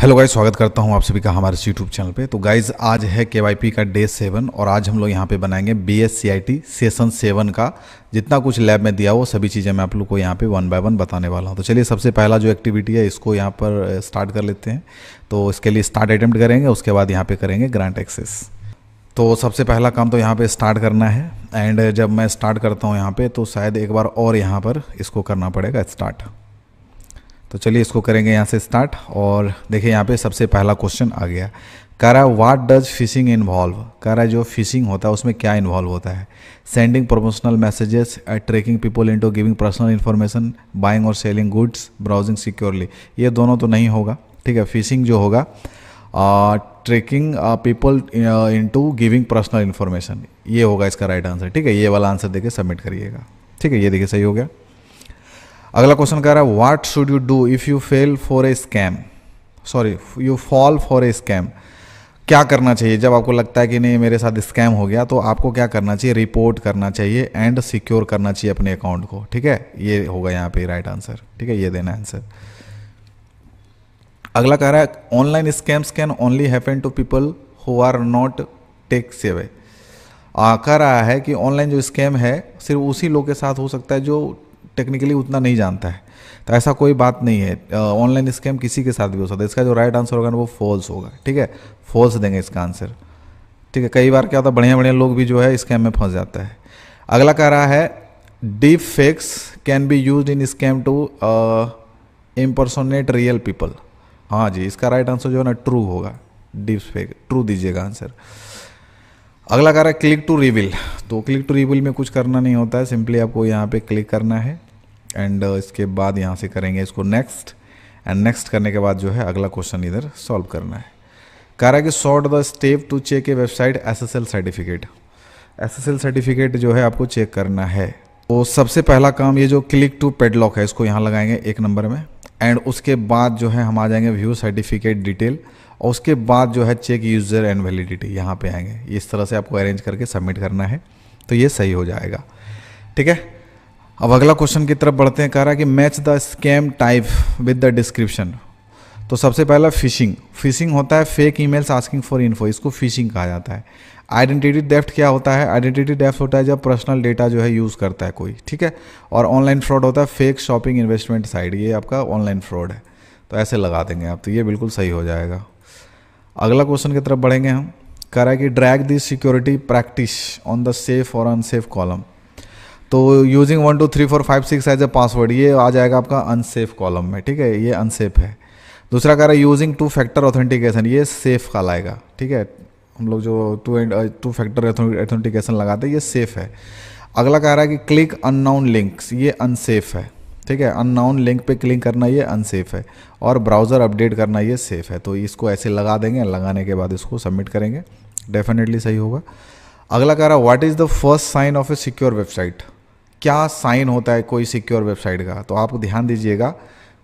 Hello guys, स्वागत करता हूं आप सभी का हमारे यूट्यूब चैनल पे। तो गाइस आज है केवाईपी का डे 7 और आज हम लोग यहां पे बनाएंगे BSCIT सेशन 7 का जितना कुछ लैब में दिया वो सभी चीज़ें मैं आप लोग को यहां पे वन बाय वन बताने वाला हूं। तो चलिए सबसे पहला जो एक्टिविटी है इसको यहां पर स्टार्ट कर लेते हैं। तो इसके लिए स्टार्ट अटेम्प्ट करेंगे, उसके बाद यहाँ पे करेंगे ग्रांट एक्सेस। तो सबसे पहला काम तो यहाँ पे स्टार्ट करना है एंड जब मैं स्टार्ट करता हूँ यहाँ पे तो शायद एक बार और यहाँ पर इसको करना पड़ेगा स्टार्ट। तो चलिए इसको करेंगे यहाँ से स्टार्ट। और देखिए यहाँ पे सबसे पहला क्वेश्चन आ गया, कह रहा है व्हाट डज फिशिंग इन्वॉल्व। कह रहा है जो फिशिंग होता है उसमें क्या इन्वॉल्व होता है। Sending promotional messages, tracking people into giving personal information, buying और सेलिंग गुड्स, ब्राउजिंग सिक्योरली। ये दोनों तो नहीं होगा, ठीक है। फिशिंग जो होगा tracking people into giving personal information, ये होगा इसका राइट आंसर, ठीक है। ये वाला आंसर देके सबमिट करिएगा, ठीक है। ये देखिए सही हो गया। अगला क्वेश्चन कह रहा है what should you do if you fail for a scam, sorry you fall for a scam. क्या करना चाहिए जब आपको लगता है कि नहीं मेरे साथ स्कैम हो गया, तो आपको क्या करना चाहिए, रिपोर्ट करना चाहिए एंड सिक्योर करना चाहिए अपने अकाउंट को, ठीक है। ये होगा यहाँ पे राइट आंसर, ठीक है। ये देना आंसर। अगला कह रहा है online scams can only happen to people who are not tech savvy. कह रहा है कि ऑनलाइन जो स्कैम है सिर्फ उसी लोग के साथ हो सकता है जो टेक्निकली उतना नहीं जानता है। तो ऐसा कोई बात नहीं है, ऑनलाइन स्कैम किसी के साथ भी हो सकता है। इसका जो राइट आंसर होगा ना वो फॉल्स होगा, ठीक है। फॉल्स देंगे इसका आंसर, ठीक है। कई बार क्या होता है बढ़िया बढ़िया लोग भी जो है स्कैम में फंस जाता है। अगला कह रहा है deep fakes can be use in scam to impersonate real people. हाँ जी, इसका राइट आंसर जो है ना ट्रू होगा। डीप फेक ट्रू दीजिएगा आंसर। अगला कह रहा है क्लिक टू रिवील। तो क्लिक टू रिवील में कुछ करना नहीं होता है, सिंपली आपको यहाँ पे क्लिक करना है एंड इसके बाद यहाँ से करेंगे इसको नेक्स्ट एंड नेक्स्ट करने के बाद जो है अगला क्वेश्चन इधर सॉल्व करना है। कह रहा है कि sort the step to check a website SSL certificate. SSL certificate जो है आपको चेक करना है। तो सबसे पहला काम ये जो क्लिक टू पेडलॉक है इसको यहाँ लगाएंगे 1 नंबर में एंड उसके बाद जो है हम आ जाएंगे व्यू सर्टिफिकेट डिटेल और उसके बाद जो है चेक यूज़र एंड वैलिडिटी, यहाँ पे आएंगे। इस तरह से आपको अरेंज करके सबमिट करना है तो ये सही हो जाएगा, ठीक है। अब अगला क्वेश्चन की तरफ बढ़ते हैं। कह रहा है कि match the scam type with the description. तो सबसे पहला फिशिंग। फिशिंग होता है fake emails asking for info, इसको फिशिंग कहा जाता है। आइडेंटिटी डेफ्ट क्या होता है, आइडेंटिटी डेफ्ट होता है जब पर्सनल डेटा जो है यूज़ करता है कोई, ठीक है। और ऑनलाइन फ्रॉड होता है फेक शॉपिंग इन्वेस्टमेंट साइट, ये आपका ऑनलाइन फ्रॉड है। तो ऐसे लगा देंगे आप, तो ये बिल्कुल सही हो जाएगा। अगला क्वेश्चन की तरफ बढ़ेंगे हम। कह रहा है कि drag the security practice on the safe और अनसेफ कॉलम। तो यूजिंग 1 2 3 4 5 6 एज ए पासवर्ड, ये आ जाएगा आपका अनसेफ कॉलम में, ठीक है। ये अनसेफ है। दूसरा कह रहा है यूजिंग 2 फैक्टर ऑथेंटिकेशन, ये सेफ का लाएगा, ठीक है। हम लोग जो टू फैक्टर ऑथेंटिकेशन लगाते हैं ये सेफ है। अगला कह रहा है कि क्लिक अननोन लिंक्स, ये अनसेफ है, ठीक है। अननोन लिंक पे क्लिक करना ये अनसेफ है और ब्राउज़र अपडेट करना ये सेफ है। तो इसको ऐसे लगा देंगे, लगाने के बाद इसको सबमिट करेंगे, डेफिनेटली सही होगा। अगला कह रहा है what is the first sign of a secure website. क्या साइन होता है कोई सिक्योर वेबसाइट का। तो आप ध्यान दीजिएगा,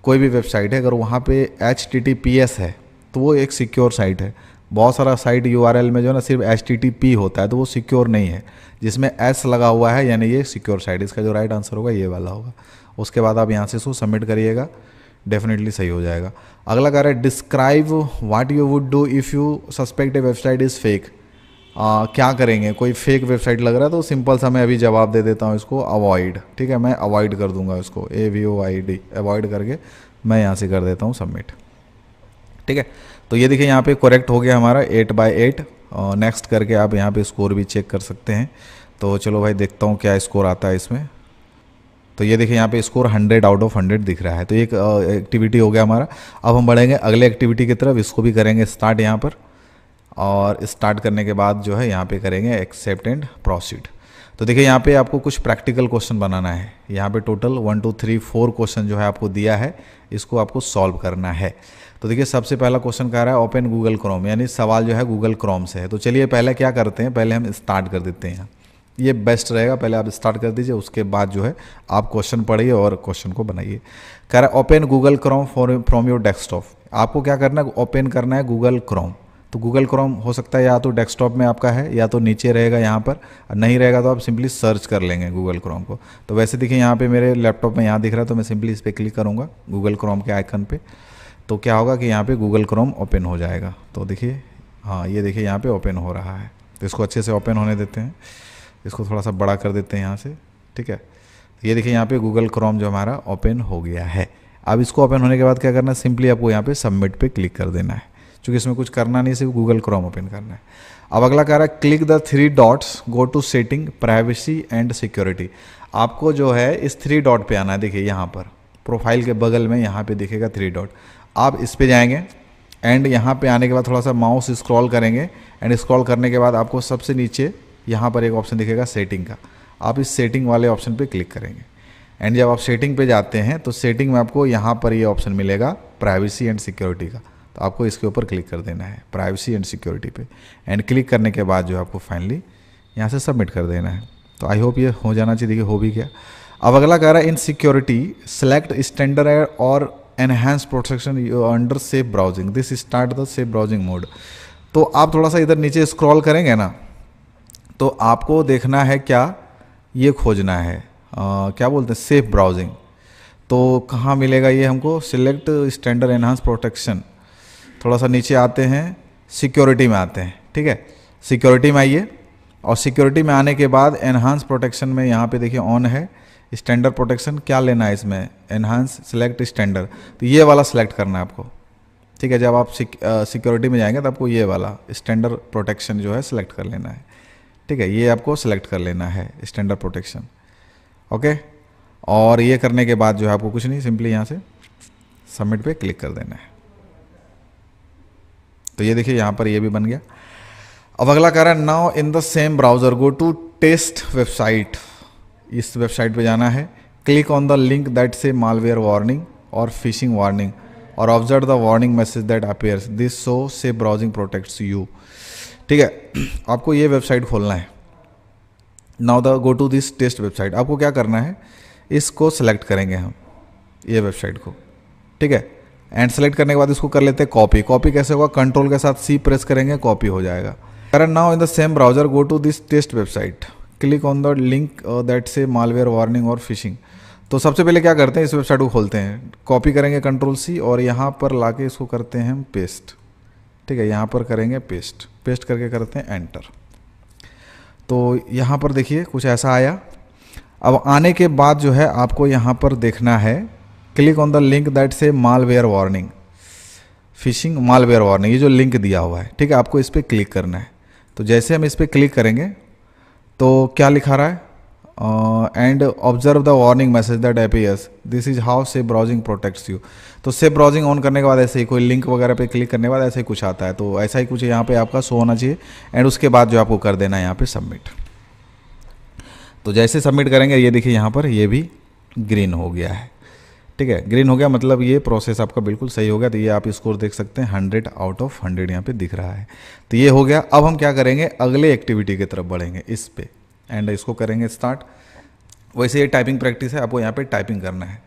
कोई भी वेबसाइट है अगर वहाँ पे HTTPS है तो वो एक सिक्योर साइट है। बहुत सारा साइट URL में जो है ना सिर्फ HTTP होता है तो वो सिक्योर नहीं है। जिसमें S लगा हुआ है यानी ये सिक्योर साइट। इसका जो राइट आंसर होगा ये वाला होगा। उसके बाद आप यहाँ से इसको सबमिट करिएगा, डेफिनेटली सही हो जाएगा। अगला कह रहा है describe what you would do if you suspect A website is fake. क्या करेंगे, कोई फेक वेबसाइट लग रहा है तो सिंपल सा मैं अभी जवाब दे देता हूँ इसको, अवॉइड, ठीक है। मैं अवॉइड कर दूंगा इसको, AVOID अवॉइड करके मैं यहाँ से कर देता हूँ सबमिट, ठीक है। तो ये देखिए यहाँ पे करेक्ट हो गया हमारा 8/8। नेक्स्ट करके आप यहाँ पे स्कोर भी चेक कर सकते हैं। तो चलो भाई देखता हूँ क्या स्कोर आता है इसमें। तो ये देखिए यहाँ पे स्कोर 100 आउट ऑफ 100 दिख रहा है। तो एक एक्टिविटी हो गया हमारा। अब हम बढ़ेंगे अगले एक्टिविटी की तरफ, इसको भी करेंगे स्टार्ट यहाँ पर। और स्टार्ट करने के बाद जो है यहाँ पे करेंगे एक्सेप्ट एंड प्रोसीड। तो देखिए यहाँ पे आपको कुछ प्रैक्टिकल क्वेश्चन बनाना है। यहाँ पे टोटल 1 2 3 4 क्वेश्चन जो है आपको दिया है, इसको आपको सॉल्व करना है। तो देखिए सबसे पहला क्वेश्चन कह रहा है ओपन गूगल क्रोम, यानी सवाल जो है गूगल क्रोम से है। तो चलिए पहले क्या करते हैं, पहले हम स्टार्ट कर देते हैं। ये बेस्ट रहेगा, पहले आप स्टार्ट कर दीजिए, उसके बाद जो है आप क्वेश्चन पढ़िए और क्वेश्चन को बनाइए। कह रहा है open Google Chrome from your desktop. आपको क्या करना है, ओपन करना है गूगल क्रोम। तो गूगल क्रोम हो सकता है या तो डेस्कटॉप में आपका है या तो नीचे रहेगा यहाँ पर, नहीं रहेगा तो आप सिंपली सर्च कर लेंगे गूगल क्रोम को। तो वैसे देखिए यहाँ पे मेरे लैपटॉप में यहाँ दिख रहा है तो मैं सिंपली इस पर क्लिक करूँगा गूगल क्रोम के आइकन पे। तो क्या होगा कि यहाँ पे गूगल क्रोम ओपन हो जाएगा। तो देखिए, हाँ ये देखिए यहाँ पे ओपन हो रहा है। तो इसको अच्छे से ओपन होने देते हैं, इसको थोड़ा सा बड़ा कर देते हैं यहाँ से, ठीक है। ये देखिए यहाँ पे गूगल क्रोम जो हमारा ओपन हो गया है। अब इसको ओपन होने के बाद क्या करना है, सिंपली आपको यहाँ पे सबमिट पे क्लिक कर देना है, क्योंकि इसमें कुछ करना नहीं, सिर्फ गूगल क्रोम ओपन करना है। अब अगला कह रहा है click the 3 dots, go to setting, privacy and security. आपको जो है इस 3 डॉट पे आना है। देखिए यहाँ पर प्रोफाइल के बगल में यहाँ पे दिखेगा 3 डॉट, आप इस पे जाएंगे एंड यहाँ पे आने के बाद थोड़ा सा माउस स्क्रॉल करेंगे एंड स्क्रॉल करने के बाद आपको सबसे नीचे यहाँ पर एक ऑप्शन दिखेगा सेटिंग का, आप इस सेटिंग वाले ऑप्शन पे क्लिक करेंगे। एंड जब आप सेटिंग पे जाते हैं तो सेटिंग में आपको यहाँ पर ये ऑप्शन मिलेगा प्राइवेसी एंड सिक्योरिटी का, तो आपको इसके ऊपर क्लिक कर देना है प्राइवेसी एंड सिक्योरिटी पे। एंड क्लिक करने के बाद जो है आपको फाइनली यहाँ से सबमिट कर देना है। तो आई होप ये हो जाना चाहिए। देखिए हो भी गया। अब अगला कह रहा है इन सिक्योरिटी सेलेक्ट स्टैंडर्ड और enhance protection under safe browsing, this start the safe browsing mode. तो आप थोड़ा सा इधर नीचे स्क्रॉल करेंगे ना, तो आपको देखना है क्या, ये खोजना है क्या बोलते हैं, सेफ ब्राउजिंग। तो कहाँ मिलेगा ये हमको, सिलेक्ट स्टैंडर्ड एनहांस प्रोटेक्शन, थोड़ा सा नीचे आते हैं, सिक्योरिटी में आते हैं, ठीक है। सिक्योरिटी में आइए और सिक्योरिटी में आने के बाद एनहांस प्रोटेक्शन में यहाँ पे देखिए ऑन है, स्टैंडर्ड प्रोटेक्शन क्या लेना है इसमें, एनहांस सेलेक्ट स्टैंडर्ड, तो ये वाला सेलेक्ट करना है आपको, ठीक है। जब आप सिक्योरिटी में जाएंगे तो आपको ये वाला स्टैंडर्ड प्रोटेक्शन जो है सिलेक्ट कर लेना है, ठीक है। ये आपको सेलेक्ट कर लेना है स्टैंडर्ड प्रोटेक्शन, ओके। और ये करने के बाद जो है आपको कुछ नहीं, सिंपली यहाँ से सबमिट पे क्लिक कर देना है। तो ये देखिए यहाँ पर ये भी बन गया। अब अगला कह रहा है now in the same browser go to test website, इस वेबसाइट पे जाना है, click on the link that से मालवेयर वार्निंग और फिशिंग वार्निंग और observe the warning message that appears, this so safe browsing protects you, ठीक है। आपको ये वेबसाइट खोलना है। Now the go to this test website, आपको क्या करना है, इसको सेलेक्ट करेंगे हम ये वेबसाइट को, ठीक है। एंड सेलेक्ट करने के बाद इसको कर लेते हैं कॉपी। कॉपी कैसे होगा, कंट्रोल के साथ C प्रेस करेंगे, कॉपी हो जाएगा। Current now in the same browser go to this test website, click on the link that से मालवेयर वार्निंग और फिशिंग। तो सबसे पहले क्या करते हैं, इस वेबसाइट को खोलते हैं, कॉपी करेंगे कंट्रोल C और यहाँ पर लाके इसको करते हैं हम पेस्ट, ठीक है। यहाँ पर करेंगे पेस्ट, पेस्ट करके करते हैं एंटर। तो यहाँ पर देखिए कुछ ऐसा आया। अब आने के बाद जो है आपको यहाँ पर देखना है, click on the link that से malware warning phishing malware warning, ये जो लिंक दिया हुआ है, ठीक है। आपको इस पर क्लिक करना है। तो जैसे हम इस पर क्लिक करेंगे तो क्या लिखा रहा है, and observe the warning message that appears, this is how safe browsing protects you. तो सेफ ब्राउजिंग ऑन करने के बाद ऐसे ही कोई लिंक वगैरह पे क्लिक करने के बाद ऐसे ही कुछ आता है, तो ऐसा ही कुछ यहाँ पे आपका शो होना चाहिए। एंड उसके बाद जो आपको कर देना है यहाँ पे सबमिट। तो जैसे सबमिट करेंगे ये देखिए यहाँ पर ये भी ग्रीन हो गया है, ठीक है। ग्रीन हो गया मतलब ये प्रोसेस आपका बिल्कुल सही हो गया। तो ये आप स्कोर देख सकते हैं 100 आउट ऑफ 100 यहाँ पे दिख रहा है। तो ये हो गया। अब हम क्या करेंगे, अगले एक्टिविटी की तरफ बढ़ेंगे इस पे, एंड इसको करेंगे स्टार्ट। वैसे ये टाइपिंग प्रैक्टिस है, आपको यहाँ पे टाइपिंग करना है।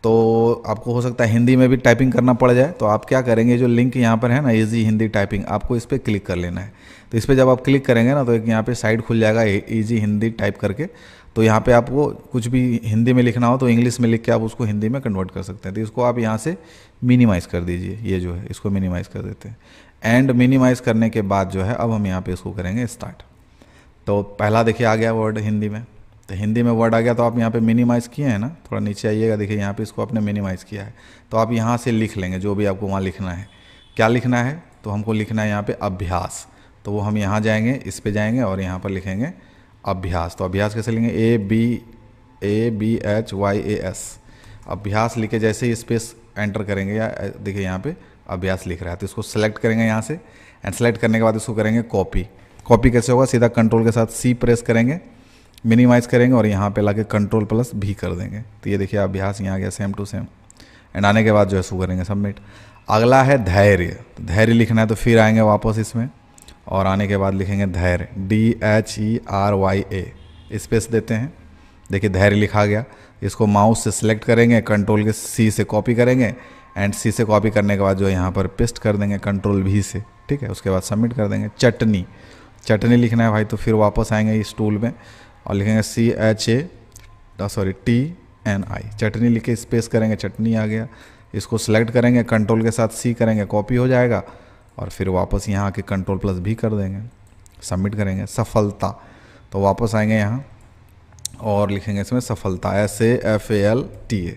तो आपको हो सकता है हिंदी में भी टाइपिंग करना पड़ जाए, तो आप क्या करेंगे, जो लिंक यहाँ पर है ना ईजी हिंदी टाइपिंग, आपको इस पर क्लिक कर लेना है। तो इस पर जब आप क्लिक करेंगे ना तो एक यहाँ पे साइड खुल जाएगा ईजी हिंदी टाइप करके। तो यहाँ पे आपको कुछ भी हिंदी में लिखना हो तो इंग्लिश में लिख के आप उसको हिंदी में कन्वर्ट कर सकते हैं। तो इसको आप यहाँ से मिनिमाइज़ कर दीजिए, ये जो है इसको मिनिमाइज़ कर देते हैं। एंड मिनिमाइज़ करने के बाद जो है अब हम यहाँ पे इसको करेंगे स्टार्ट। तो पहला देखिए आ गया वर्ड हिंदी में, तो हिंदी में वर्ड आ गया। तो आप यहाँ पे मिनिमाइज़ किए हैं ना, थोड़ा नीचे आइएगा, देखिए यहाँ पे इसको आपने मिनिमाइज़ किया है। तो आप यहाँ से लिख लेंगे जो भी आपको वहाँ लिखना है। क्या लिखना है, तो हमको लिखना है यहाँ पे अभ्यास। तो वो हम यहाँ जाएंगे, इस पे जाएंगे और यहाँ पर लिखेंगे अभ्यास। तो अभ्यास कैसे लिखेंगे, ABHYAS अभ्यास लिखे जैसे ही स्पेस एंटर करेंगे, या देखिए यहाँ पे अभ्यास लिख रहा है। तो इसको सेलेक्ट करेंगे यहाँ से, एंड सेलेक्ट करने के बाद इसको करेंगे कॉपी। कॉपी कैसे होगा, सीधा कंट्रोल के साथ C प्रेस करेंगे, मिनिमाइज़ करेंगे और यहाँ पे लाके कंट्रोल+V कर देंगे। तो ये देखिए अभ्यास यहाँ आ गया सेम टू सेम। एंड आने के बाद जो है इसको करेंगे सबमिट। अगला है धैर्य। धैर्य लिखना है, तो फिर आएंगे वापस इसमें और आने के बाद लिखेंगे धैर्य, DHERYA स्पेस देते हैं। देखिए धैर्य लिखा गया। इसको माउस से सिलेक्ट करेंगे, कंट्रोल के C से कॉपी करेंगे, एंड C से कॉपी करने के बाद जो है यहाँ पर पेस्ट कर देंगे कंट्रोल+V से, ठीक है। उसके बाद सबमिट कर देंगे। चटनी, चटनी लिखना है भाई, तो फिर वापस आएंगे इस टूल में और लिखेंगे TNI, चटनी लिख के स्पेस करेंगे, चटनी आ गया। इसको सेलेक्ट करेंगे, कंट्रोल के साथ सी करेंगे, कॉपी हो जाएगा और फिर वापस यहाँ आके कंट्रोल प्लस भी कर देंगे, सबमिट करेंगे, सफलता। तो वापस आएंगे यहाँ और लिखेंगे इसमें सफलता, SAFALTA,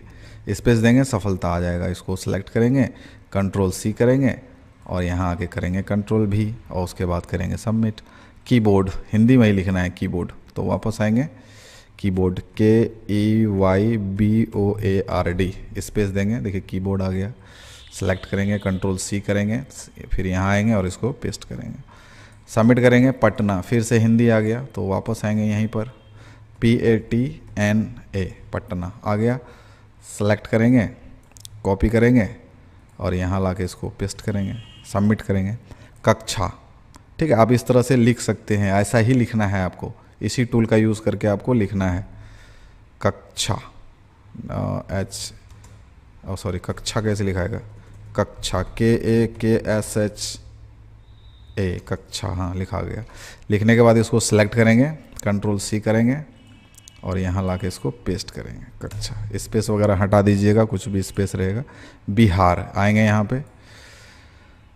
स्पेस देंगे, सफलता आ जाएगा। इसको सेलेक्ट करेंगे, कंट्रोल सी करेंगे और यहाँ आके करेंगे कंट्रोल भी और उसके बाद करेंगे सबमिट। कीबोर्ड हिंदी में ही लिखना है कीबोर्ड, तो वापस आएंगे कीबोर्ड KEYBOARD, स्पेस देंगे, देखिए कीबोर्ड आ गया। सेलेक्ट करेंगे, कंट्रोल सी करेंगे, फिर यहाँ आएंगे और इसको पेस्ट करेंगे, सबमिट करेंगे। पटना, फिर से हिंदी आ गया तो वापस आएंगे यहीं पर PATNA, पटना आ गया। सेलेक्ट करेंगे, कॉपी करेंगे और यहाँ ला के इसको पेस्ट करेंगे, सबमिट करेंगे। कक्षा, ठीक है, आप इस तरह से लिख सकते हैं, ऐसा ही लिखना है आपको, इसी टूल का यूज़ करके आपको लिखना है। कक्षा कक्षा कैसे लिखाएगा, कक्षा KAKSHA, कक्षा, हाँ लिखा गया। लिखने के बाद इसको सेलेक्ट करेंगे, कंट्रोल सी करेंगे और यहाँ ला के इसको पेस्ट करेंगे, कक्षा। स्पेस वगैरह हटा दीजिएगा, कुछ भी स्पेस रहेगा। बिहार, आएंगे यहाँ पे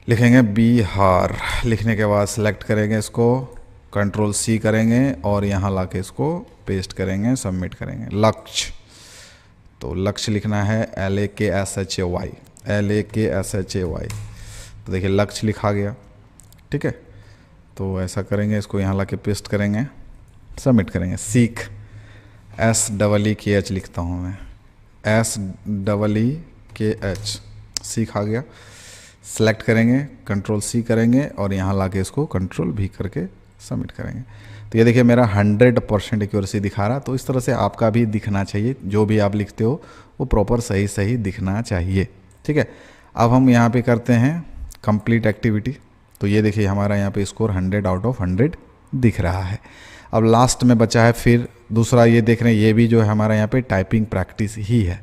लिखेंगे बिहार, लिखने के बाद सेलेक्ट करेंगे इसको, कंट्रोल सी करेंगे और यहाँ ला के इसको पेस्ट करेंगे, सबमिट करेंगे। लक्ष्य, तो लक्ष्य लिखना है LAKSHAY, तो देखिए लक्ष्य लिखा गया, ठीक है। तो ऐसा करेंगे, इसको यहाँ ला के पेस्ट करेंगे, सबमिट करेंगे। सीख, SEEKH लिखता हूँ मैं, SEEKH, सीख आ गया। सेलेक्ट करेंगे, कंट्रोल सी करेंगे और यहाँ ला के इसको कंट्रोल भी करके सबमिट करेंगे। तो ये देखिए मेरा 100% एक्यूरेसी दिखा रहा। तो इस तरह से आपका भी दिखना चाहिए, जो भी आप लिखते हो वो प्रॉपर सही सही दिखना चाहिए, ठीक है। अब हम यहाँ पे करते हैं कंप्लीट एक्टिविटी। तो ये देखिए हमारा यहाँ पे स्कोर 100 आउट ऑफ 100 दिख रहा है। अब लास्ट में बचा है फिर दूसरा, ये देख रहे हैं, ये भी जो है हमारा यहाँ पे टाइपिंग प्रैक्टिस ही है।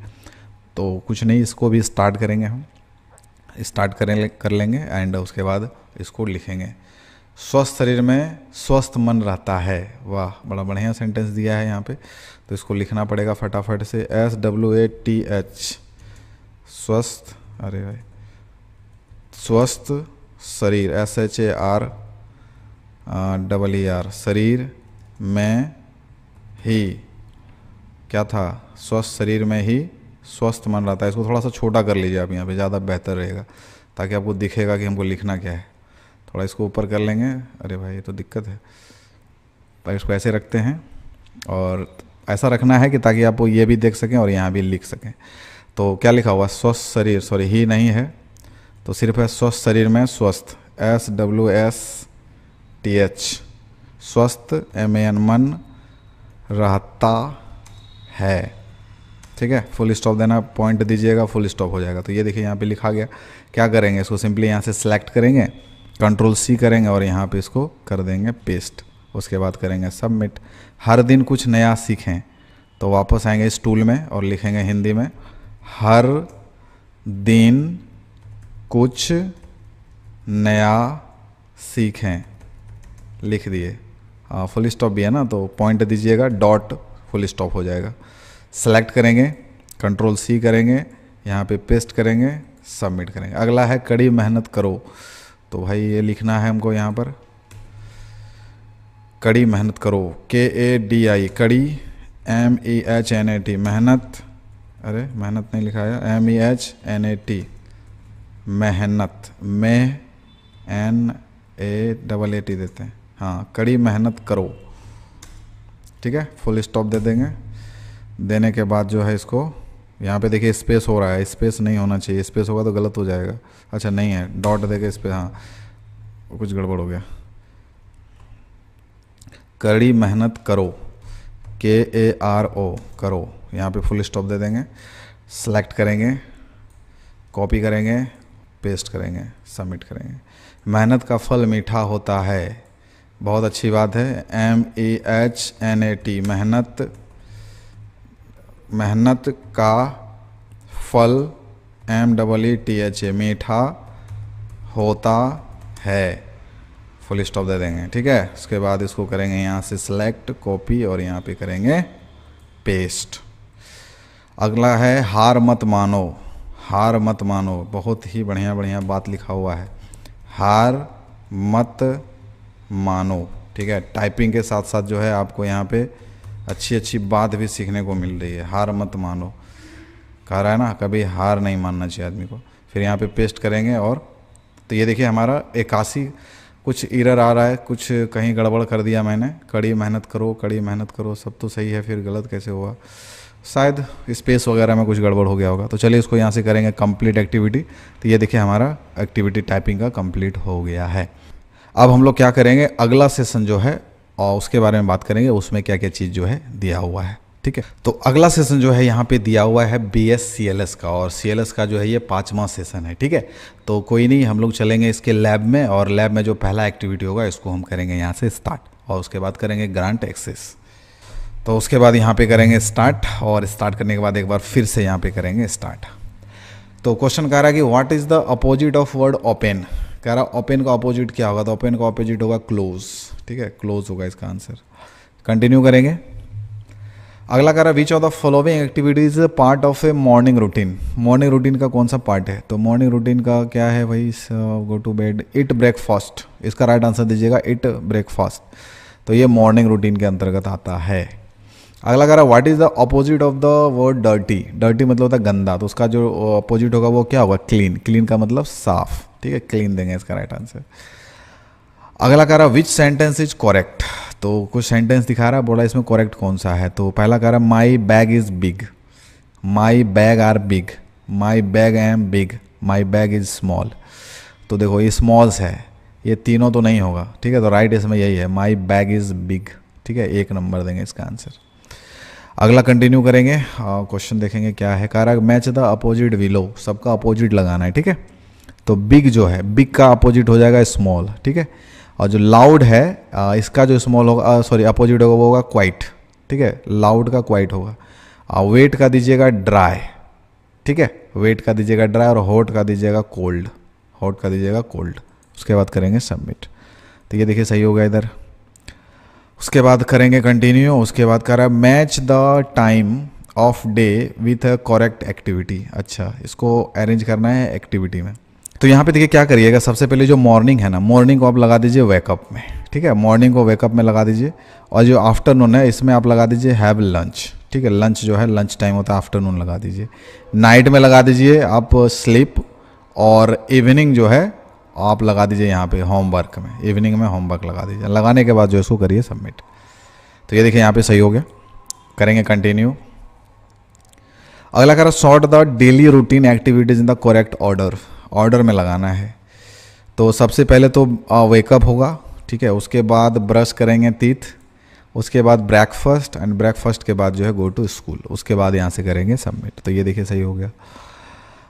तो कुछ नहीं, इसको भी स्टार्ट करेंगे, हम स्टार्ट कर लेंगे एंड उसके बाद इसको लिखेंगे। स्वस्थ शरीर में स्वस्थ मन रहता है, वाह बड़ा बढ़िया सेंटेंस दिया है यहाँ पे। तो इसको लिखना पड़ेगा फटाफट से, SWATH, स्वस्थ, अरे भाई, स्वस्थ शरीर, SHARER, शरीर में ही, क्या था, स्वस्थ शरीर में ही स्वस्थ मन रहता है। इसको थोड़ा सा छोटा कर लीजिए आप यहाँ पे, ज़्यादा बेहतर रहेगा, ताकि आपको दिखेगा कि हमको लिखना क्या है। थोड़ा इसको ऊपर कर लेंगे, अरे भाई ये तो दिक्कत है। तो इसको ऐसे रखते हैं और ऐसा रखना है कि ताकि आप ये भी देख सकें और यहाँ भी लिख सकें। तो क्या लिखा हुआ, स्वस्थ शरीर, सॉरी ही नहीं है, तो सिर्फ है स्वस्थ शरीर में स्वस्थ, SWSTH, स्वस्थ MAN, मन रहता है, ठीक है। फुल स्टॉप देना, पॉइंट दीजिएगा, फुल स्टॉप हो जाएगा। तो ये देखिए यहाँ पे लिखा गया। क्या करेंगे, इसको सिंपली यहाँ से सेलेक्ट करेंगे, कंट्रोल सी करेंगे और यहाँ पे इसको कर देंगे पेस्ट। उसके बाद करेंगे सबमिट। हर दिन कुछ नया सीखें, तो वापस आएंगे इस टूल में और लिखेंगे हिंदी में, हर दिन कुछ नया सीखें, लिख दिए। हाँ फुल स्टॉप भी है ना, तो पॉइंट दीजिएगा, डॉट, फुल स्टॉप हो जाएगा। सेलेक्ट करेंगे, कंट्रोल सी करेंगे, यहाँ पे पेस्ट करेंगे, सबमिट करेंगे। अगला है कड़ी मेहनत करो। तो भाई ये लिखना है हमको यहाँ पर, कड़ी मेहनत करो, KADI, कड़ी, MEHNAT, मेहनत, अरे मेहनत नहीं लिखा है, MEHNAT, मेहनत, में NAAT देते हैं, हाँ कड़ी मेहनत करो, ठीक है। फुल स्टॉप दे देंगे। देने के बाद जो है इसको यहाँ पे देखिए स्पेस हो रहा है, स्पेस नहीं होना चाहिए, स्पेस होगा तो गलत हो जाएगा। अच्छा नहीं है, डॉट देके इस पर, हाँ कुछ गड़बड़ हो गया। कड़ी मेहनत करो, KARO, करो, यहाँ पे फुल स्टॉप दे देंगे। सेलेक्ट करेंगे, कॉपी करेंगे, पेस्ट करेंगे, सबमिट करेंगे। मेहनत का फल मीठा होता है, बहुत अच्छी बात है, MEHNAT, मेहनत, मेहनत का फल, MEETHA, मीठा होता है, फुल स्टॉप दे देंगे, ठीक है। उसके बाद इसको करेंगे यहाँ से सेलेक्ट, कॉपी और यहाँ पे करेंगे पेस्ट। अगला है हार मत मानो, हार मत मानो, बहुत ही बढ़िया बढ़िया बात लिखा हुआ है, हार मत मानो। ठीक है, टाइपिंग के साथ साथ जो है आपको यहाँ पे अच्छी अच्छी बात भी सीखने को मिल रही है। हार मत मानो कह रहा है ना, कभी हार नहीं मानना चाहिए आदमी को। फिर यहाँ पे पेस्ट करेंगे और तो ये देखिए हमारा 81 कुछ एरर आ रहा है, कुछ कहीं गड़बड़ कर दिया मैंने। कड़ी मेहनत करो, कड़ी मेहनत करो, सब तो सही है, फिर गलत कैसे हुआ? शायद स्पेस वगैरह में कुछ गड़बड़ हो गया होगा। तो चलिए इसको यहाँ से करेंगे कंप्लीट एक्टिविटी। तो ये देखिए हमारा एक्टिविटी टाइपिंग का कंप्लीट हो गया है। अब हम लोग क्या करेंगे, अगला सेशन जो है और उसके बारे में बात करेंगे, उसमें क्या क्या चीज़ जो है दिया हुआ है। ठीक है, तो अगला सेशन जो है यहाँ पे दिया हुआ है BSCLS का, और CLS का जो है ये 5वां सेशन है। ठीक है, तो कोई नहीं, हम लोग चलेंगे इसके लैब में, और लैब में जो पहला एक्टिविटी होगा इसको हम करेंगे यहाँ से स्टार्ट, और उसके बाद करेंगे ग्रांट एक्सेस। तो उसके बाद यहाँ पे करेंगे स्टार्ट, और स्टार्ट करने के बाद एक बार फिर से यहाँ पे करेंगे स्टार्ट। तो क्वेश्चन कह रहा है कि what is the opposite of word open. कह रहा ओपन का अपोजिट क्या होगा, तो ओपन का अपोजिट होगा क्लोज। ठीक है, क्लोज होगा इसका आंसर। कंटिन्यू करेंगे। अगला कह रहा है which of the following activities part of A morning routine. Morning routine का कौन सा पार्ट है, तो मॉर्निंग रूटीन का क्या है भाई, go to bed, eat breakfast. इसका राइट आंसर दीजिएगा, इट ब्रेकफास्ट। तो ये मॉर्निंग रूटीन के अंतर्गत आता है। अगला कह रहा है what is the opposite of the word dirty. Dirty मतलब होता है गंदा, तो उसका जो अपोजिट होगा वो क्या होगा, क्लीन। क्लीन का मतलब साफ। ठीक है, क्लीन देंगे इसका राइट आंसर। अगला कह रहा है विच सेंटेंस इज करेक्ट। तो कुछ सेंटेंस दिखा रहा है, बोला इसमें करेक्ट कौन सा है। तो पहला कह रहा है my bag is big, my bag are big, my bag am big, my bag is small. तो देखो ये स्मॉल्स है, ये तीनों तो नहीं होगा। ठीक है, तो राइट इसमें यही है, माई बैग इज बिग। ठीक है, 1 नंबर देंगे इसका आंसर। अगला कंटिन्यू करेंगे, क्वेश्चन देखेंगे क्या है। कह रहा है मैच द अपोजिट विलो, सबका अपोजिट लगाना है। ठीक है, तो बिग जो है, बिग का अपोजिट हो जाएगा स्मॉल। ठीक है, और जो लाउड है इसका जो स्मॉल होगा, सॉरी अपोजिट होगा वो होगा क्वाइट। ठीक है, लाउड का क्वाइट होगा। वेट का दीजिएगा ड्राई। ठीक है, वेट का दीजिएगा ड्राई, और हॉट का दीजिएगा कोल्ड। हॉट का दीजिएगा कोल्ड। उसके बाद करेंगे सबमिट। तो ये देखिए सही होगा इधर। उसके बाद करेंगे कंटिन्यू। उसके बाद कर रहा है match the time of day with a correct activity. अच्छा, इसको अरेंज करना है एक्टिविटी में। तो यहाँ पे देखिए क्या करिएगा, सबसे पहले जो मॉर्निंग है ना, मॉर्निंग को आप लगा दीजिए वेकअप में। ठीक है, मॉर्निंग को वेकअप में लगा दीजिए, और जो आफ्टरनून है इसमें आप लगा दीजिए हैव लंच। ठीक है, लंच जो है लंच टाइम होता है, आफ्टरनून लगा दीजिए। नाइट में लगा दीजिए आप स्लीप, और इवनिंग जो है आप लगा दीजिए यहाँ पे होमवर्क में। इवनिंग में होमवर्क लगा दीजिए। लगाने के बाद जो इसको करिए सबमिट। तो ये देखिए यहाँ पे सही हो गया। करेंगे कंटिन्यू। अगला कह रहा sort the daily routine activities in the correct order. Order में लगाना है। तो सबसे पहले तो वेकअप होगा। ठीक है, उसके बाद ब्रश करेंगे टीथ, उसके बाद ब्रेकफास्ट, एंड ब्रेकफास्ट के बाद जो है गो टू स्कूल। उसके बाद यहाँ से करेंगे सबमिट। तो ये देखिए सही हो गया।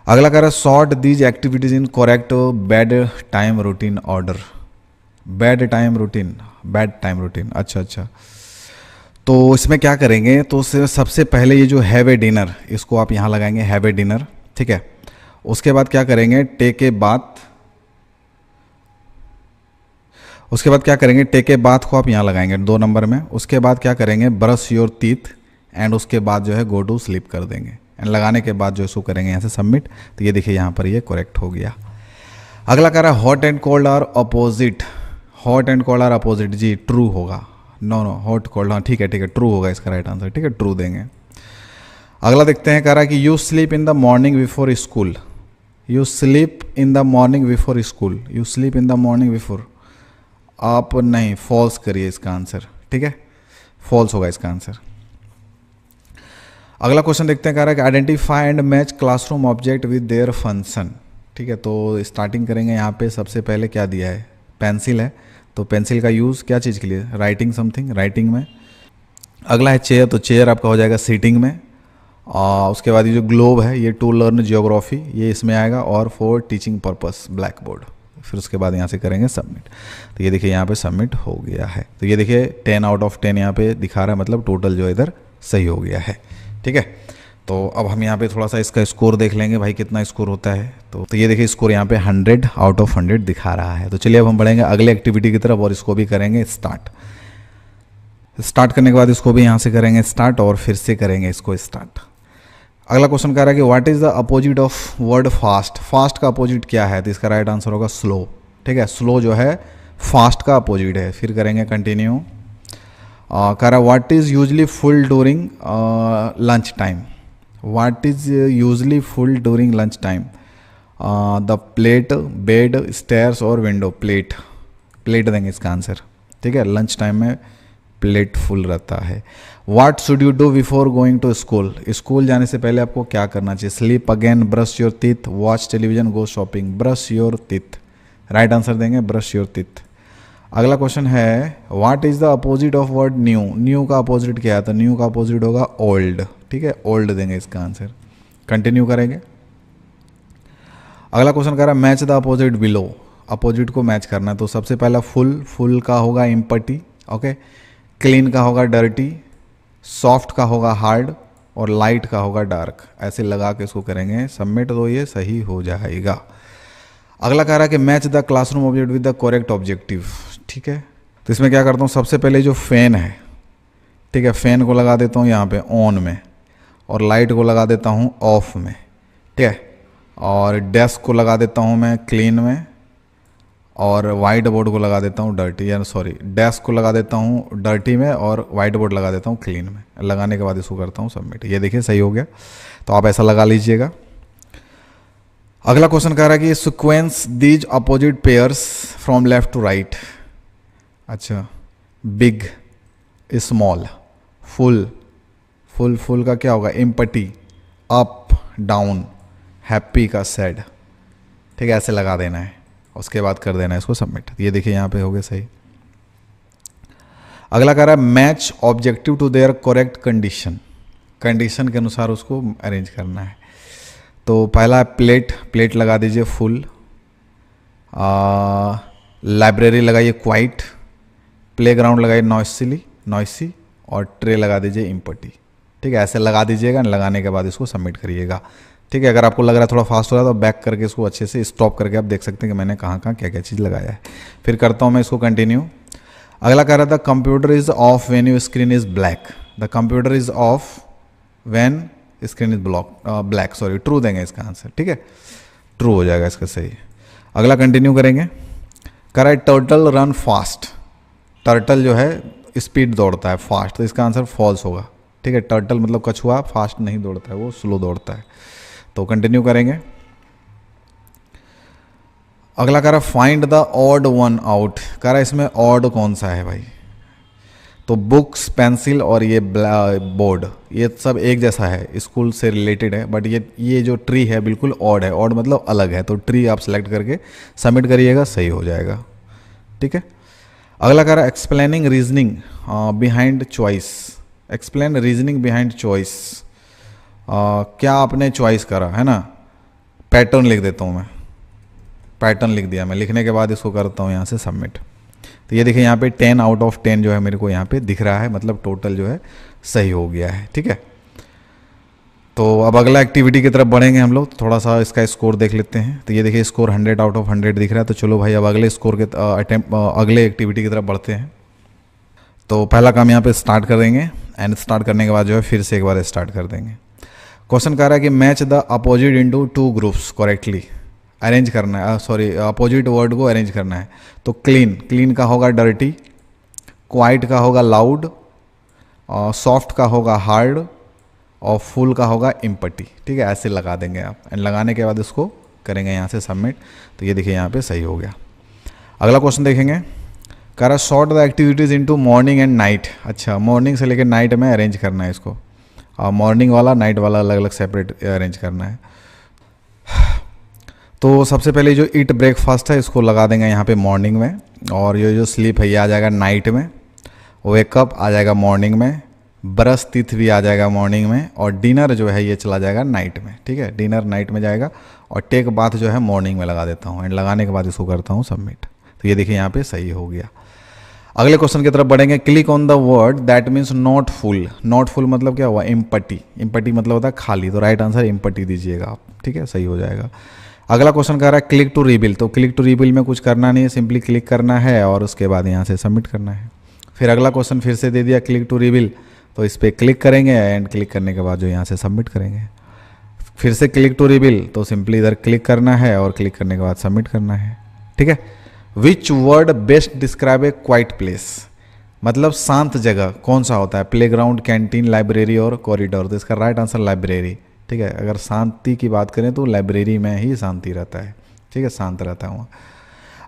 अगला कह रहा है sort these activities in correct bed time routine order. Bed time routine, bed time routine. अच्छा, तो इसमें क्या करेंगे, तो सबसे पहले ये जो हैव ए डिनर, इसको आप यहाँ लगाएंगे हैव ए डिनर। ठीक है, उसके बाद क्या करेंगे टेक ए बाथ। उसके बाद क्या करेंगे टेक ए बाथ को आप यहाँ लगाएंगे 2 नंबर में। उसके बाद क्या करेंगे ब्रश योर टीथ, एंड उसके बाद जो है गो टू स्लीप कर देंगे। एंड लगाने के बाद जो इसको करेंगे यहाँ से सबमिट। तो ये देखिए यहाँ पर ये करेक्ट हो गया। अगला कह रहा है hot and cold are opposite. Hot and cold are opposite, जी ट्रू होगा। नो हॉट कोल्ड, हाँ ठीक है ट्रू होगा इसका राइट आंसर। ठीक है, ट्रू देंगे। अगला देखते हैं, कह रहा है कि you sleep in the morning before school. You sleep in the morning before school, you sleep in the morning before, आप नहीं, फॉल्स करिए इसका आंसर। ठीक है, फॉल्स होगा इसका आंसर। अगला क्वेश्चन देखते हैं, कह रहा है कि identify and match classroom object with their function. ठीक है, तो स्टार्टिंग करेंगे यहाँ पे। सबसे पहले क्या दिया है, पेंसिल है, तो पेंसिल का यूज़ क्या चीज़ के लिए, राइटिंग समथिंग, राइटिंग में। अगला है चेयर, तो चेयर आपका हो जाएगा सीटिंग में। उसके बाद ये जो ग्लोब है ये टू लर्न जियोग्राफी, ये इसमें आएगा, और for teaching purpose black board. फिर उसके बाद यहाँ से करेंगे सबमिट। तो ये देखिए यहाँ पे सबमिट हो गया है। तो ये देखिए 10 आउट ऑफ 10 यहाँ पे दिखा रहा है, मतलब टोटल जो इधर सही हो गया है। ठीक है, तो अब हम यहाँ पे थोड़ा सा इसका स्कोर देख लेंगे भाई कितना स्कोर होता है। तो ये देखिए स्कोर यहाँ पे 100 आउट ऑफ 100 दिखा रहा है। तो चलिए अब हम बढ़ेंगे अगले एक्टिविटी की तरफ, और इसको भी करेंगे स्टार्ट। स्टार्ट करने के बाद इसको भी यहाँ से करेंगे स्टार्ट, और फिर से करेंगे इसको स्टार्ट। अगला क्वेश्चन कह रहा है कि what is the opposite of word fast. Fast का अपोजिट क्या है, तो इसका राइट आंसर होगा स्लो। ठीक है, स्लो जो है फास्ट का अपोजिट है। फिर करेंगे कंटिन्यू। कह रहा है what is usually full during lunch time. What is usually full during lunch time. The plate, bed, stairs और विंडो। प्लेट, प्लेट देंगे इसका आंसर। ठीक है, लंच टाइम में प्लेट फुल रहता है। What should you do before going to school. School जाने से पहले आपको क्या करना चाहिए। Sleep again, brush your teeth, watch television, go shopping. Brush your teeth, right answer देंगे ब्रश योर टीथ। अगला क्वेश्चन है what is the opposite of word new. New का अपोजिट क्या है, तो न्यू का अपोजिट होगा ओल्ड। ठीक है, ओल्ड देंगे इसका आंसर। कंटिन्यू करेंगे। अगला क्वेश्चन कह रहा है match the opposite below. Opposite को मैच करना है, तो सबसे पहला फुल, फुल का होगा एम्पटी। ओके, क्लीन का होगा डर्टी, सॉफ्ट का होगा हार्ड और लाइट का होगा डार्क। ऐसे लगा के इसको करेंगे सबमिट, तो ये सही हो जाएगा। अगला कह रहा है कि match the classroom object with the correct objective. ठीक है, तो इसमें क्या करता हूँ, सबसे पहले जो फैन है, ठीक है, फैन को लगा देता हूँ यहाँ पे ऑन में, और लाइट को लगा देता हूँ ऑफ में। ठीक है, और डेस्क को लगा देता हूँ मैं क्लीन में, और वाइट बोर्ड को लगा देता हूँ डर्टी, या सॉरी डेस्क को लगा देता हूँ डर्टी में और वाइट बोर्ड लगा देता हूँ क्लीन में। लगाने के बाद इसको करता हूँ सबमिट। ये देखिए सही हो गया, तो आप ऐसा लगा लीजिएगा। अगला क्वेश्चन कह रहा है कि sequence these opposite pairs from left to right. अच्छा, big, small, full, full, full का क्या होगा एम्पटी, अप, डाउन, हैप्पी का सैड। ठीक है, ऐसे लगा देना है, उसके बाद कर देना है इसको सबमिट। ये देखिए यहाँ पे हो गया सही। अगला कह रहा है match objective to their correct condition. Condition के अनुसार उसको अरेंज करना है। तो पहला है प्लेट, प्लेट लगा दीजिए फुल। लाइब्रेरी लगाइए क्वाइट, प्लेग्राउंड लगाइए नॉइसिली, नॉइसी, और ट्रे लगा दीजिए इम्पटी। ठीक है, ऐसे लगा दीजिएगा। लगाने के बाद इसको सबमिट करिएगा। ठीक है, अगर आपको लग रहा है थोड़ा फास्ट हो रहा है तो बैक करके इसको अच्छे से स्टॉप करके आप देख सकते हैं कि मैंने कहाँ कहाँ क्या क्या चीज़ लगाया है। फिर करता हूँ मैं इसको कंटिन्यू। अगला कह रहा था computer is of when your screen is black. The computer is of when screen is black, sorry true देंगे इसका आंसर। ठीक है, ट्रू हो जाएगा इसका सही। अगला कंटिन्यू करेंगे। कह रहा है टर्टल रन फास्ट। टर्टल जो है स्पीड दौड़ता है, फास्ट, तो इसका आंसर फॉल्स होगा। ठीक है, टर्टल मतलब कछुआ फास्ट नहीं दौड़ता है, वो स्लो दौड़ता है। तो कंटिन्यू करेंगे। अगला कह रहा है find the odd one out. कह रहा है इसमें ऑड कौन सा है भाई, तो बुक्स, पेंसिल और ये बोर्ड, ये सब एक जैसा है, स्कूल से रिलेटेड है, बट ये जो ट्री है बिल्कुल ऑड है। ऑड मतलब अलग है, तो ट्री आप सेलेक्ट करके सबमिट करिएगा, सही हो जाएगा। ठीक है, अगला कह रहा है explaining reasoning behind choice. Explain reasoning behind choice. क्या आपने चॉइस करा है ना, पैटर्न लिख देता हूँ मैं, पैटर्न लिख दिया मैं। लिखने के बाद इसको करता हूँ यहाँ से सबमिट। तो ये देखिए यहाँ पे 10 आउट ऑफ 10 जो है मेरे को यहाँ पे दिख रहा है, मतलब टोटल जो है सही हो गया है। ठीक है, तो अब अगला एक्टिविटी की तरफ बढ़ेंगे हम लोग। थोड़ा सा इसका स्कोर देख लेते हैं। तो ये देखिए स्कोर 100 आउट ऑफ 100 दिख रहा है। तो चलो भाई अब अगले स्कोर के अगले एक्टिविटी की तरफ बढ़ते हैं। तो पहला काम यहाँ पे स्टार्ट कर देंगे, एंड स्टार्ट करने के बाद जो है फिर से एक बार स्टार्ट कर देंगे। क्वेश्चन कह रहा है कि match the opposite into 2 groups correctly. Arrange करना है, सॉरी अपोजिट वर्ड को अरेंज करना है। तो क्लीन, क्लीन का होगा डर्टी, क्वाइट का होगा लाउड, सॉफ्ट का होगा हार्ड, और फुल का होगा इम्पटी। ठीक है, ऐसे लगा देंगे आप, एंड लगाने के बाद इसको करेंगे यहाँ से सबमिट। तो ये देखिए यहाँ पे सही हो गया। अगला क्वेश्चन देखेंगे। कह रहा sort the activities into morning and night. अच्छा, मॉर्निंग से लेकर नाइट में अरेंज करना है इसको, और मॉर्निंग वाला नाइट वाला अलग अलग सेपरेट अरेंज करना है। तो सबसे पहले जो ईट ब्रेकफास्ट है इसको लगा देंगे यहाँ पे मॉर्निंग में, और ये जो स्लीप है ये आ जाएगा नाइट में, वेकअप आ जाएगा मॉर्निंग में, ब्रश टीथ भी आ जाएगा मॉर्निंग में, और डिनर जो है ये चला जाएगा नाइट में। ठीक है, डिनर नाइट में जाएगा, और टेक बाथ जो है मॉर्निंग में लगा देता हूँ, एंड लगाने के बाद इसको करता हूँ सबमिट। तो ये देखिए यहाँ पे सही हो गया। अगले क्वेश्चन की तरफ बढ़ेंगे। Click on the word that means not full. Not full मतलब क्या हुआ, एम्पटी। एम्पटी मतलब होता है खाली, तो राइट आंसर एम्पटी दीजिएगा आप। ठीक है, सही हो जाएगा। अगला क्वेश्चन कह रहा है क्लिक टू रिबिल। तो क्लिक टू रिबिल में कुछ करना नहीं है, सिंपली क्लिक करना है और उसके बाद यहाँ से सबमिट करना है। फिर अगला क्वेश्चन फिर से दे दिया क्लिक टू रिबिल, तो इस पर क्लिक करेंगे, एंड क्लिक करने के बाद जो यहाँ से सबमिट करेंगे। फिर से क्लिक टू रिवील, तो सिंपली इधर क्लिक करना है और क्लिक करने के बाद सबमिट करना है। ठीक है। Which word best describe A quite place, मतलब शांत जगह कौन सा होता है, प्लेग्राउंड, कैंटीन, लाइब्रेरी और कॉरिडोर। तो इसका राइट आंसर लाइब्रेरी। ठीक है, अगर शांति की बात करें तो लाइब्रेरी में ही शांति रहता है। ठीक है, शांत रहता है वहाँ।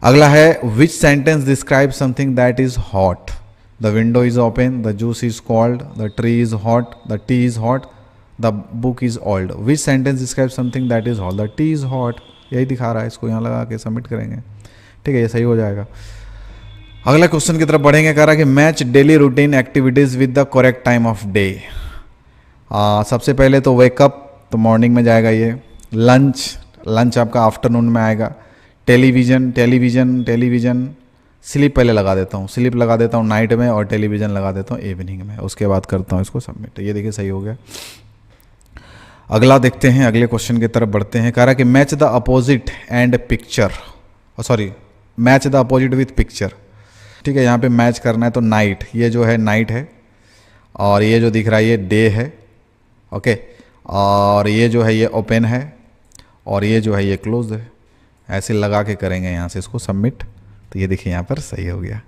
अगला है विच sentence describe something that is hot, the window is open, the juice is cold, the tree is hot, the T is hot, the book is old. Which sentence describe something that is hot, the T is hot. यही दिखा रहा है, इसको यहाँ लगा के submit करेंगे। ठीक है, ये सही हो जाएगा। अगला क्वेश्चन की तरफ बढ़ेंगे। कह रहा है कि match daily routine activities with the correct time of day. सबसे पहले तो वेकअप, तो मॉर्निंग में जाएगा ये। लंच आपका आफ्टरनून में आएगा। टेलीविज़न स्लीप पहले लगा देता हूँ, स्लीप लगा देता हूँ नाइट में, और टेलीविज़न लगा देता हूँ इवनिंग में। उसके बाद करता हूँ इसको सबमिट। ये देखिए सही हो गया। अगला देखते हैं, अगले क्वेश्चन की तरफ बढ़ते हैं। कह रहा है कि match the opposite and picture, match the opposite with picture. ठीक है, यहाँ पे मैच करना है तो नाइट, ये जो है नाइट है, और ये जो दिख रहा है ये डे है। ओके, और ये जो है ये ओपन है, और ये जो है ये क्लोज है। ऐसे लगा के करेंगे यहाँ से इसको सबमिट। तो ये देखिए यहाँ पर सही हो गया।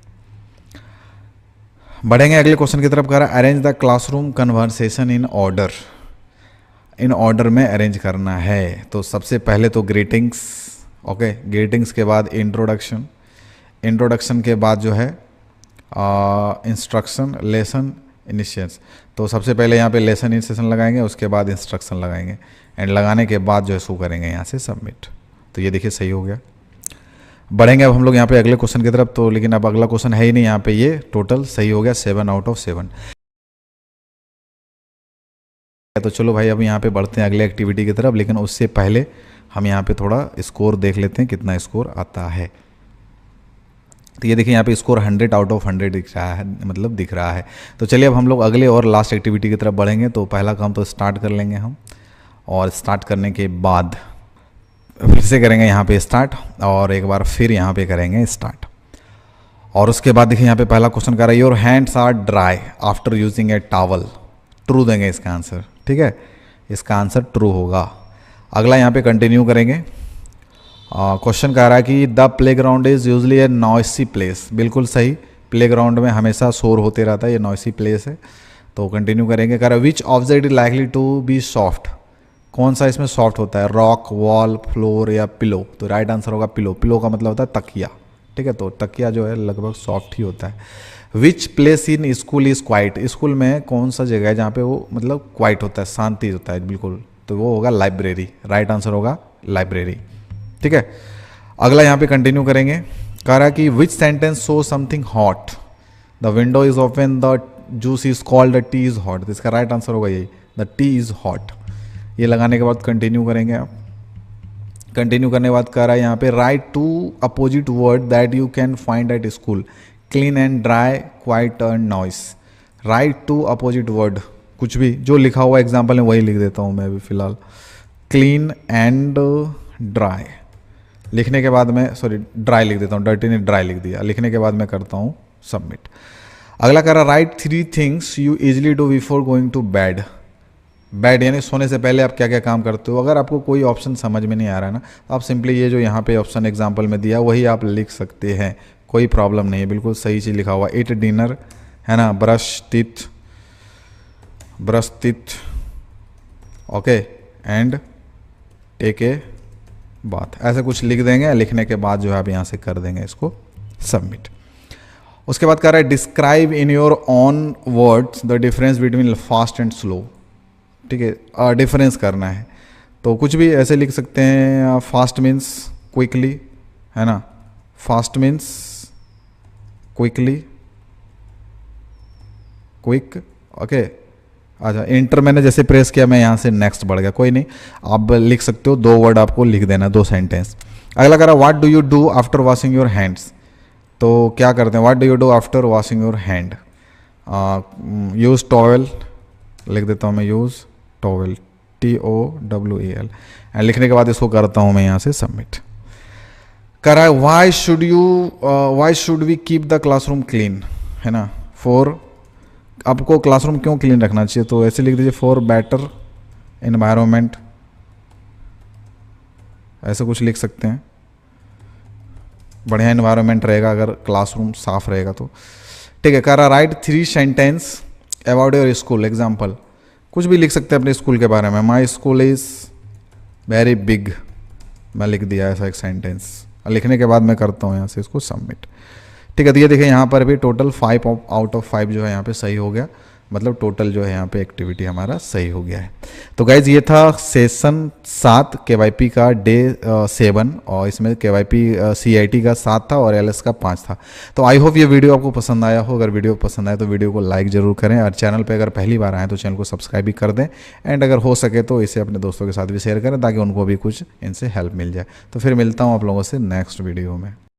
बढ़ेंगे अगले क्वेश्चन की तरफ। कह रहा है arrange the classroom conversation in order, in order में अरेंज करना है। तो सबसे पहले तो ग्रीटिंग्स, ओके, ग्रीटिंग्स के बाद इंट्रोडक्शन, इंट्रोडक्शन के बाद जो है इंस्ट्रक्शन, लेसन, इनिशियल्स। तो सबसे पहले यहाँ पे लेसन इनिशिएशन लगाएंगे, उसके बाद इंस्ट्रक्शन लगाएंगे, एंड लगाने के बाद जो है शो करेंगे यहाँ से सबमिट। तो ये देखिए सही हो गया। बढ़ेंगे अब हम लोग यहाँ पे अगले क्वेश्चन की तरफ। तो लेकिन अब अगला क्वेश्चन है ही नहीं यहाँ पे, ये टोटल सही हो गया 7 आउट ऑफ 7। तो चलो भाई अब यहाँ पे बढ़ते हैं अगले एक्टिविटी की तरफ, लेकिन उससे पहले हम यहाँ पे थोड़ा स्कोर देख लेते हैं कितना स्कोर आता है। तो ये देखिए यहाँ पे स्कोर 100 आउट ऑफ 100 दिख रहा है, मतलब दिख रहा है। तो चलिए अब हम लोग अगले और लास्ट एक्टिविटी की तरफ बढ़ेंगे। तो पहला काम तो स्टार्ट कर लेंगे हम, और स्टार्ट करने के बाद फिर से करेंगे यहाँ पे स्टार्ट, और एक बार फिर यहाँ पे करेंगे स्टार्ट। और उसके बाद देखिए यहाँ पे पहला क्वेश्चन कर रहा है your hands are dry after using a towel. True देंगे इसका आंसर। ठीक है, इसका आंसर ट्रू होगा। अगला यहाँ पे कंटिन्यू करेंगे। क्वेश्चन कह रहा है कि the playground is usually a noisy place. बिल्कुल सही, प्लेग्राउंड में हमेशा शोर होते रहता है, ये नॉइसी प्लेस है। तो कंटिन्यू करेंगे। कह रहा है which object is likely to be soft, कौन सा इसमें सॉफ्ट होता है, रॉक, वॉल, फ्लोर या पिलो। तो राइट आंसर होगा पिलो। पिलो का मतलब होता है तकिया। ठीक है, तो तकिया जो है लगभग सॉफ्ट ही होता है। Which place in school is quite, school में कौन सा जगह है जहाँ पे वो मतलब क्वाइट होता है, शांति होता है बिल्कुल। तो वो होगा लाइब्रेरी। राइट आंसर होगा लाइब्रेरी। ठीक है, अगला यहाँ पे कंटिन्यू करेंगे। कह रहा है कि विच sentence show something hot, the window is open, the juice is called, the T is hot. तो इसका राइट आंसर होगा यही, द टी इज हॉट। ये लगाने के बाद कंटिन्यू करेंगे आप। कंटिन्यू करने के बाद कह रहा है यहाँ पे write two opposite word that you can find at school, clean and dry, quiet and noise. Write two opposite word, कुछ भी जो लिखा हुआ एग्जाम्पल में वही लिख देता हूँ मैं अभी फिलहाल। क्लीन एंड ड्राई लिखने के बाद में, सॉरी ड्राई लिख देता हूँ, डर्टी ने ड्राई लिख दिया। लिखने के बाद मैं करता हूँ सबमिट। अगला कह रहा write 3 things you easily do before going to bed. Bed यानी सोने से पहले आप क्या क्या काम करते हो। अगर आपको कोई ऑप्शन समझ में नहीं आ रहा है ना, तो आप सिंपली ये जो यहाँ पे ऑप्शन एग्जाम्पल में दिया वही आप लिख सकते हैं, कोई प्रॉब्लम नहीं है। बिल्कुल सही चीज़ लिखा हुआ, ईट डिनर है ना, brush teeth, okay, and take a bath, ऐसे कुछ लिख देंगे। लिखने के बाद जो है आप यहाँ से कर देंगे इसको सबमिट। उसके बाद कह रहा है describe in your own words the difference between fast and slow. ठीक है, डिफरेंस करना है तो कुछ भी ऐसे लिख सकते हैं। फास्ट मीन्स क्विकली, है ना, fast means quickly, quick, okay. अच्छा, इंटर मैंने जैसे प्रेस किया मैं यहाँ से नेक्स्ट बढ़ गया, कोई नहीं, आप लिख सकते हो। 2 वर्ड आपको लिख देना, 2 सेंटेंस। अगला कह रहा what do you do after washing your hands. तो क्या करते हैं, what do you do after washing your hand. Use towel लिख देता हूँ मैं, यूज़ टॉवेल, TOWEL, एंड लिखने के बाद इसको करता हूँ मैं यहाँ से सबमिट। कह रहा है why should we keep the classroom clean, है ना, फॉर, आपको क्लासरूम क्यों क्लीन रखना चाहिए। तो ऐसे लिख दीजिए फॉर बेटर एनवायरनमेंट, ऐसा कुछ लिख सकते हैं। बढ़िया इन्वायरमेंट रहेगा अगर क्लासरूम साफ रहेगा तो। ठीक है, कह रहा write 3 sentence about your school. Example कुछ भी लिख सकते हैं अपने स्कूल के बारे में। My school is very big, मैं लिख दिया ऐसा एक सेंटेंस। लिखने के बाद मैं करता हूँ यहाँ से इसको सबमिट। ठीक है, तो ये देखिए यहाँ पर भी टोटल 5 आउट ऑफ 5 जो है यहाँ पे सही हो गया, मतलब टोटल जो है यहाँ पे एक्टिविटी हमारा सही हो गया है। तो गाइज ये था सेशन 7 केवाईपी का डे 7, और इसमें केवाईपी CIT का 7 था और LS का 5 था। तो आई होप ये वीडियो आपको पसंद आया हो। अगर वीडियो पसंद आए तो वीडियो को लाइक ज़रूर करें, और चैनल पे अगर पहली बार आए तो चैनल को सब्सक्राइब भी कर दें, एंड अगर हो सके तो इसे अपने दोस्तों के साथ भी शेयर करें ताकि उनको भी कुछ इनसे हेल्प मिल जाए। तो फिर मिलता हूँ आप लोगों से नेक्स्ट वीडियो में।